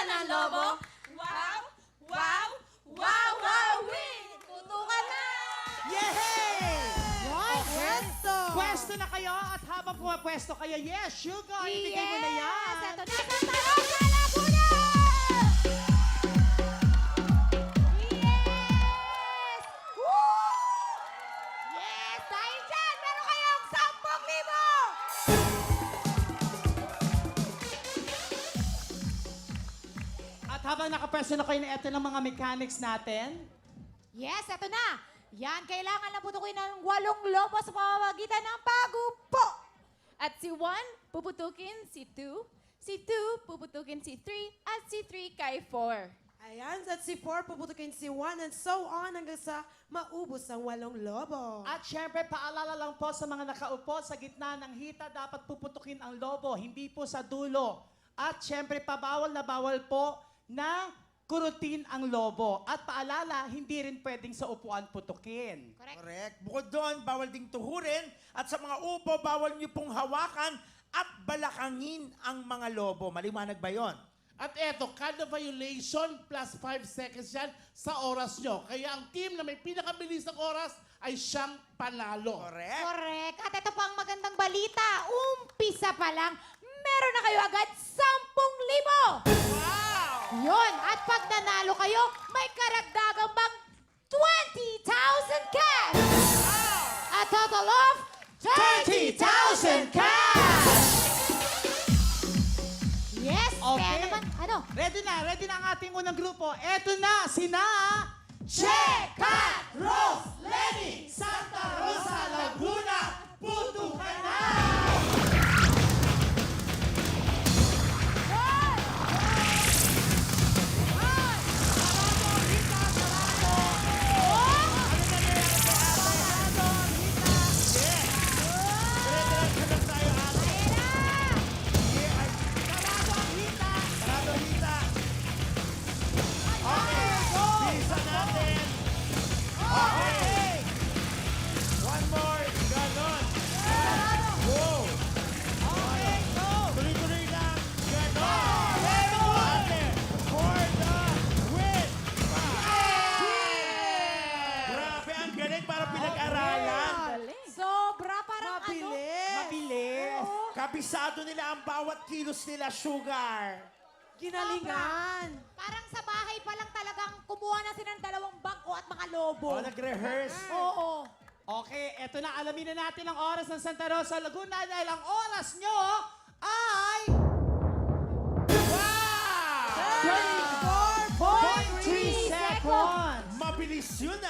putukan ng lobo. Wow! Wow! Wow! Wow! Win! Putukan na! Yay! Wow, pwesto! Pwesto na kayo at habang pumapwesto kayo, yes, Sugar, ibigay mo na yan. Yes! Ito na sa Tarong sa Laguna! Yes! Woo! Yes! Dahil dyan, meron kayong 10,000! At habang nakapwesto na kayo na ito ng mga mechanics natin, Yes, eto na. Yan, kailangan lang putukin ng 8 lobo sa pamamagitan ng pagupo. At si 1, puputukin si 2. Si 2, puputukin si 3. At si 3 kay 4. Ayan, at si 4 puputukin si 1 and so on hanggang sa maubos ang 8 lobo. at syempre paalala lang po sa mga nakaupo sa gitna ng hita, dapat puputukin ang lobo, hindi po sa dulo. At syempre pabawal na bawal po na kurutin ang lobo. At paalala, hindi rin pwedeng sa upuan putukin. Correct. Bukod doon, bawal ding tuhurin at sa mga upo, bawal niyo pong hawakan at balakangin ang mga lobo. Maliwanag ba yon? At eto, kada violation plus 5 seconds yan sa oras nyo. Kaya ang team na may pinakabilis ng oras ay siyang panalo. Correct. Correct. At ito pa ang magandang balita. Umpisa pa lang, meron na kayo agad 10,000! Wow! Yun. At pag nanalo kayo, may karagdagang bang 20,000 cash! A total of 30,000 cash! Yes, kaya Okay. naman, ano? Ready na ang ating unang grupo. Eto na, sina... Check! Kat, Rose, Lenny, Santa Rosa, Laguna, putukan na! Dire-diretso lang tayo, ate. Sarado, hita. Okay, bisa natin. Okay. One more, ganon. Wow. Okay, go. Tuloy-tuloy lang, ganon. Ate, for the win. Grabe, ang galing para pinag-aralan. Sobra, parang ano? Mabilis. Mabilis. Kabisado nila ang bawat kilos nila, Sugar. Ginalingan. Parang sa bahay pa lang talagang kumuha na sila ng 2 bangko at mga lobo. O, nag-rehearse. Oo. Okay, eto na. Alamin na natin ang oras ng Santa Rosa, Laguna dahil ang oras nyo ay... Wow! 34.3 seconds! Mabilis yun, ah.